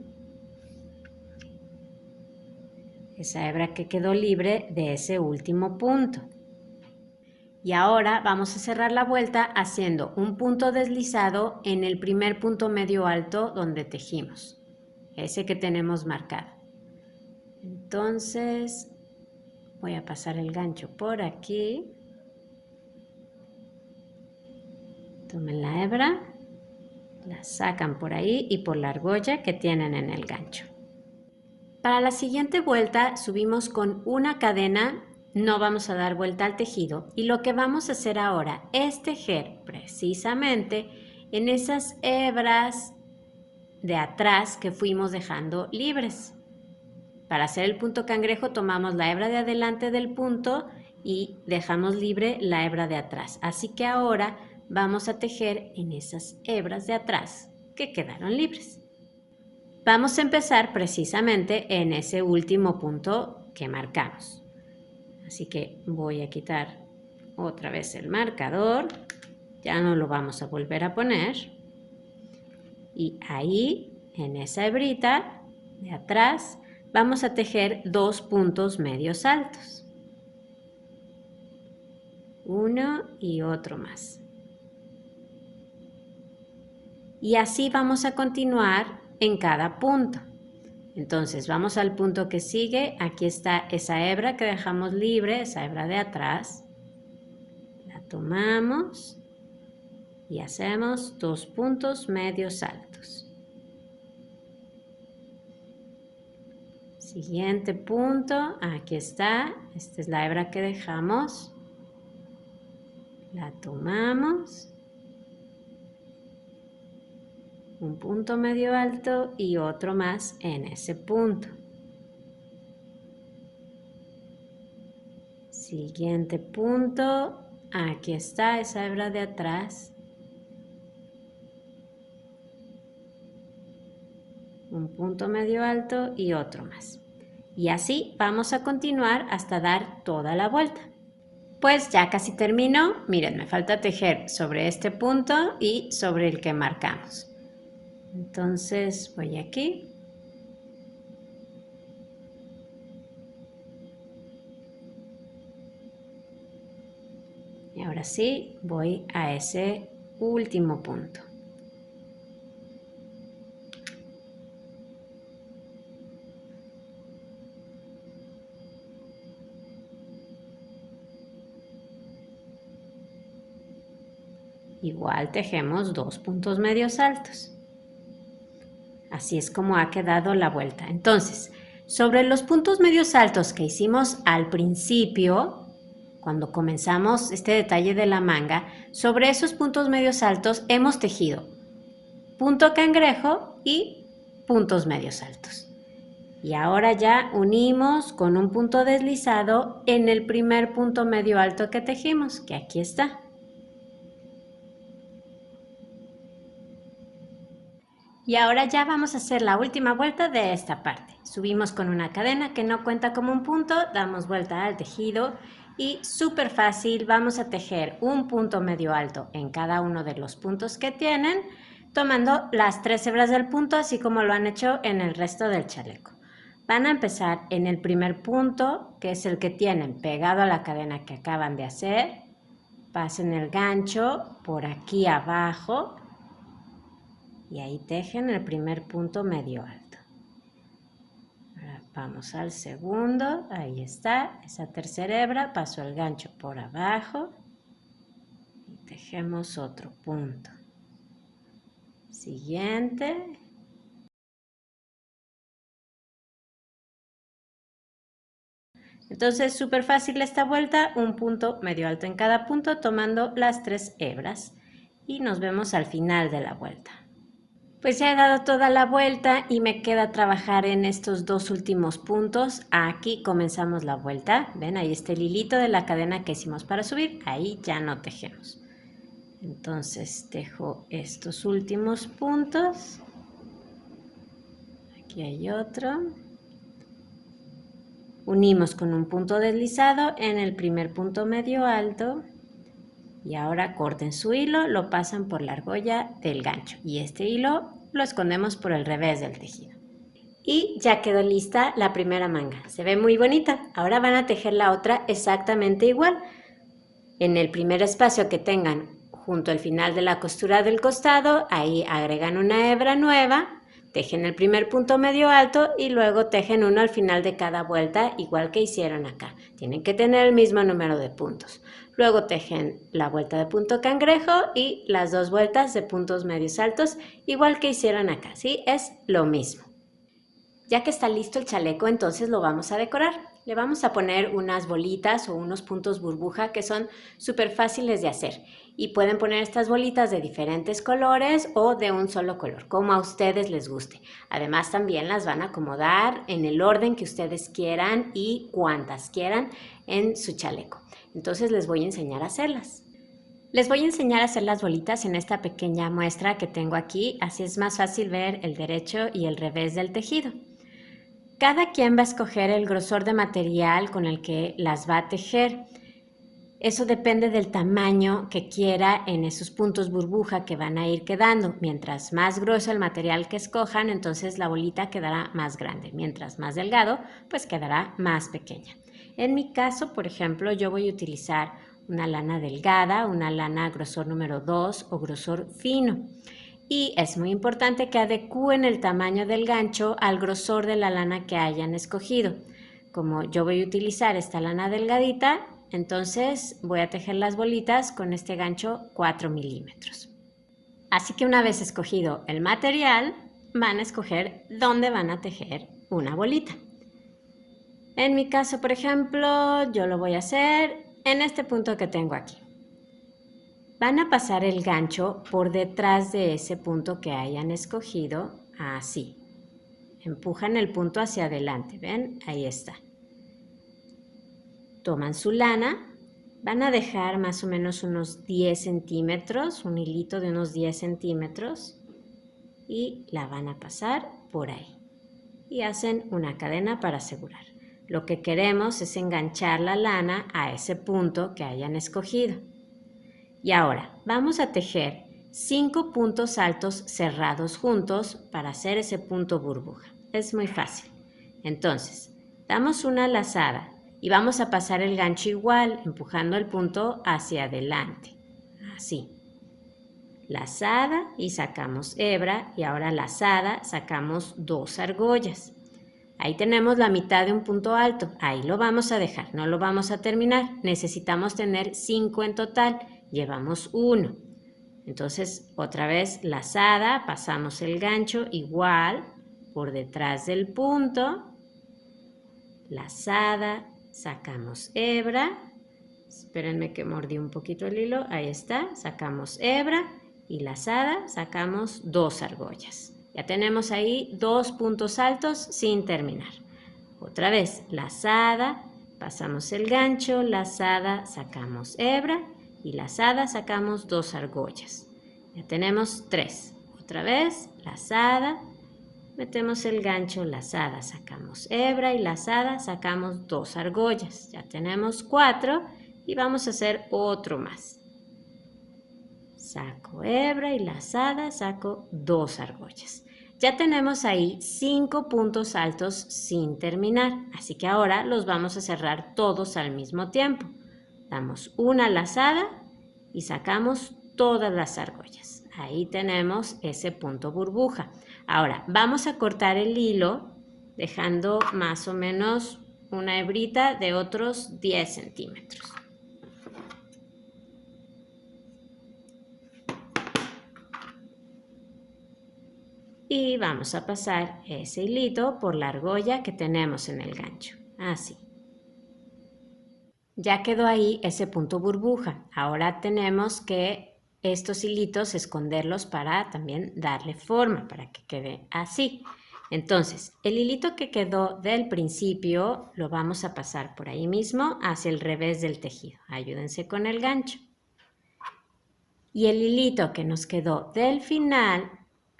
esa hebra que quedó libre de ese último punto. Y ahora vamos a cerrar la vuelta haciendo un punto deslizado en el primer punto medio alto donde tejimos, ese que tenemos marcado. Entonces voy a pasar el gancho por aquí. Tomen la hebra, la sacan por ahí y por la argolla que tienen en el gancho. Para la siguiente vuelta subimos con una cadena. No vamos a dar vuelta al tejido y lo que vamos a hacer ahora es tejer precisamente en esas hebras de atrás que fuimos dejando libres. Para hacer el punto cangrejo tomamos la hebra de adelante del punto y dejamos libre la hebra de atrás. Así que ahora vamos a tejer en esas hebras de atrás que quedaron libres. Vamos a empezar precisamente en ese último punto que marcamos. Así que voy a quitar otra vez el marcador, ya no lo vamos a volver a poner. Y ahí, en esa hebrita de atrás, vamos a tejer dos puntos medios altos. Uno y otro más. Y así vamos a continuar en cada punto. Entonces vamos al punto que sigue. Aquí está esa hebra que dejamos libre, esa hebra de atrás. La tomamos y hacemos 2 puntos medios altos. Siguiente punto, aquí está, esta es la hebra que dejamos, la tomamos, un punto medio alto y otro más en ese punto. Siguiente punto, aquí está esa hebra de atrás, un punto medio alto y otro más. Y así vamos a continuar hasta dar toda la vuelta. Pues ya casi termino. Miren, me falta tejer sobre este punto y sobre el que marcamos. Entonces voy aquí. Y ahora sí, voy a ese último punto. Igual tejemos 2 puntos medios altos. Así es como ha quedado la vuelta. Entonces, sobre los puntos medios altos que hicimos al principio, cuando comenzamos este detalle de la manga, sobre esos puntos medios altos hemos tejido punto cangrejo y puntos medios altos. Y ahora ya unimos con un punto deslizado en el primer punto medio alto que tejimos, que aquí está. Y ahora ya vamos a hacer la última vuelta de esta parte. Subimos con una cadena que no cuenta como un punto, damos vuelta al tejido y súper fácil, vamos a tejer un punto medio alto en cada uno de los puntos que tienen, tomando las 3 hebras del punto, así como lo han hecho en el resto del chaleco. Van a empezar en el primer punto, que es el que tienen pegado a la cadena que acaban de hacer. Pasen el gancho por aquí abajo y ahí tejen el primer punto medio alto. Ahora vamos al segundo, ahí está, esa tercera hebra, paso el gancho por abajo y tejemos otro punto. Siguiente. Entonces, súper fácil esta vuelta, un punto medio alto en cada punto, tomando las 3 hebras. Y nos vemos al final de la vuelta. Pues ya he dado toda la vuelta y me queda trabajar en estos 2 últimos puntos. Aquí comenzamos la vuelta. ¿Ven? Ahí está el hilito de la cadena que hicimos para subir. Ahí ya no tejemos. Entonces tejo estos últimos puntos. Aquí hay otro. Unimos con un punto deslizado en el primer punto medio alto. Y ahora corten su hilo, lo pasan por la argolla del gancho y este hilo lo escondemos por el revés del tejido. Y ya quedó lista la primera manga. Se ve muy bonita. Ahora van a tejer la otra exactamente igual. En el primer espacio que tengan junto al final de la costura del costado, ahí agregan una hebra nueva, tejen el primer punto medio alto y luego tejen uno al final de cada vuelta, igual que hicieron acá. Tienen que tener el mismo número de puntos. Luego tejen la vuelta de punto cangrejo y las 2 vueltas de puntos medios altos, igual que hicieron acá, ¿sí? Es lo mismo. Ya que está listo el chaleco, entonces lo vamos a decorar. Le vamos a poner unas bolitas o unos puntos burbuja que son súper fáciles de hacer. Y pueden poner estas bolitas de diferentes colores o de un solo color, como a ustedes les guste. Además, también las van a acomodar en el orden que ustedes quieran y cuantas quieran en su chaleco. Entonces les voy a enseñar a hacerlas. Les voy a enseñar a hacer las bolitas en esta pequeña muestra que tengo aquí, así es más fácil ver el derecho y el revés del tejido. Cada quien va a escoger el grosor de material con el que las va a tejer. Eso depende del tamaño que quiera en esos puntos burbuja que van a ir quedando. Mientras más grueso el material que escojan, entonces la bolita quedará más grande. Mientras más delgado, pues quedará más pequeña. En mi caso, por ejemplo, yo voy a utilizar una lana delgada, una lana grosor número 2 o grosor fino. Y es muy importante que adecúen el tamaño del gancho al grosor de la lana que hayan escogido. Como yo voy a utilizar esta lana delgadita, entonces voy a tejer las bolitas con este gancho 4 milímetros. Así que una vez escogido el material, van a escoger dónde van a tejer una bolita. En mi caso, por ejemplo, yo lo voy a hacer en este punto que tengo aquí. Van a pasar el gancho por detrás de ese punto que hayan escogido, así. Empujan el punto hacia adelante, ¿ven? Ahí está. Toman su lana, van a dejar más o menos unos 10 centímetros, un hilito de unos 10 centímetros y la van a pasar por ahí. Y hacen una cadena para asegurar. Lo que queremos es enganchar la lana a ese punto que hayan escogido. Y ahora vamos a tejer 5 puntos altos cerrados juntos para hacer ese punto burbuja. Es muy fácil. Entonces, damos una lazada y vamos a pasar el gancho igual, empujando el punto hacia adelante. Así. Lazada y sacamos hebra y ahora lazada, sacamos 2 argollas. Ahí tenemos la mitad de un punto alto. Ahí lo vamos a dejar, no lo vamos a terminar. Necesitamos tener 5 en total. Llevamos 1. Entonces, otra vez lazada, pasamos el gancho igual por detrás del punto. Lazada, sacamos hebra. Espérenme que mordí un poquito el hilo. Ahí está, sacamos hebra y lazada, sacamos 2 argollas. Ya tenemos ahí 2 puntos altos sin terminar. Otra vez, lazada, pasamos el gancho, lazada, sacamos hebra y lazada, sacamos 2 argollas. Ya tenemos 3. Otra vez, lazada, metemos el gancho, lazada, sacamos hebra y lazada, sacamos 2 argollas. Ya tenemos 4 y vamos a hacer otro más. Saco hebra y lazada, saco 2 argollas. Ya tenemos ahí 5 puntos altos sin terminar, así que ahora los vamos a cerrar todos al mismo tiempo. Damos una lazada y sacamos todas las argollas. Ahí tenemos ese punto burbuja. Ahora vamos a cortar el hilo dejando más o menos una hebrita de otros 10 centímetros. Y vamos a pasar ese hilito por la argolla que tenemos en el gancho, así. Ya quedó ahí ese punto burbuja. Ahora tenemos que estos hilitos esconderlos para también darle forma, para que quede así. Entonces, el hilito que quedó del principio lo vamos a pasar por ahí mismo hacia el revés del tejido. Ayúdense con el gancho. Y el hilito que nos quedó del final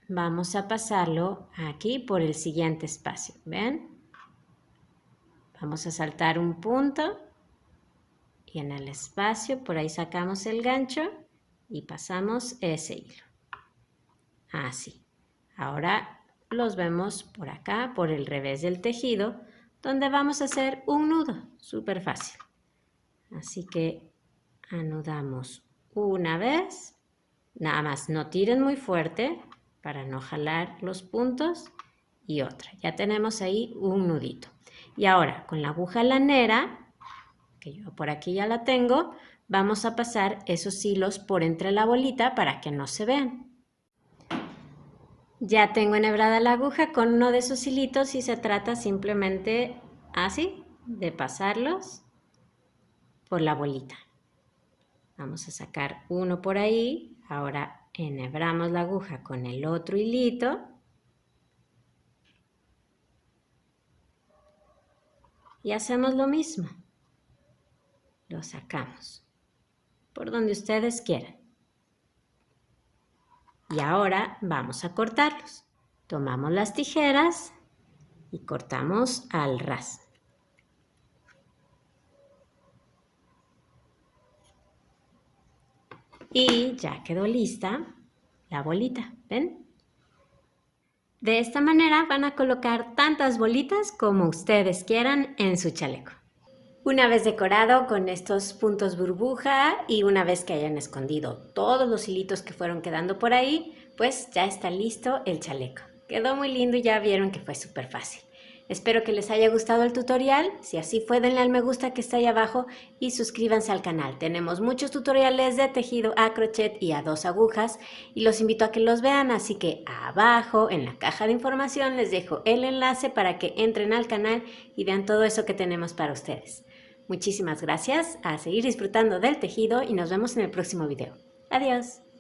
vamos a pasarlo aquí por el siguiente espacio, ¿ven? Vamos a saltar un punto y en el espacio por ahí sacamos el gancho y pasamos ese hilo. Así. Ahora los vemos por acá, por el revés del tejido, donde vamos a hacer un nudo, súper fácil. Así que anudamos una vez, nada más no tiren muy fuerte, para no jalar los puntos y otra. Ya tenemos ahí un nudito. Y ahora con la aguja lanera, que yo por aquí ya la tengo, vamos a pasar esos hilos por entre la bolita para que no se vean. Ya tengo enhebrada la aguja con uno de esos hilitos y se trata simplemente así de pasarlos por la bolita. Vamos a sacar uno por ahí. Ahora enhebramos la aguja con el otro hilito y hacemos lo mismo. Lo sacamos por donde ustedes quieran. Y ahora vamos a cortarlos. Tomamos las tijeras y cortamos al ras. Y ya quedó lista la bolita, ¿ven? De esta manera van a colocar tantas bolitas como ustedes quieran en su chaleco. Una vez decorado con estos puntos burbuja y una vez que hayan escondido todos los hilitos que fueron quedando por ahí, pues ya está listo el chaleco. Quedó muy lindo y ya vieron que fue súper fácil. Espero que les haya gustado el tutorial. Si así fue, denle al me gusta que está ahí abajo y suscríbanse al canal. Tenemos muchos tutoriales de tejido a crochet y a 2 agujas y los invito a que los vean, así que abajo en la caja de información les dejo el enlace para que entren al canal y vean todo eso que tenemos para ustedes. Muchísimas gracias, a seguir disfrutando del tejido y nos vemos en el próximo video. Adiós.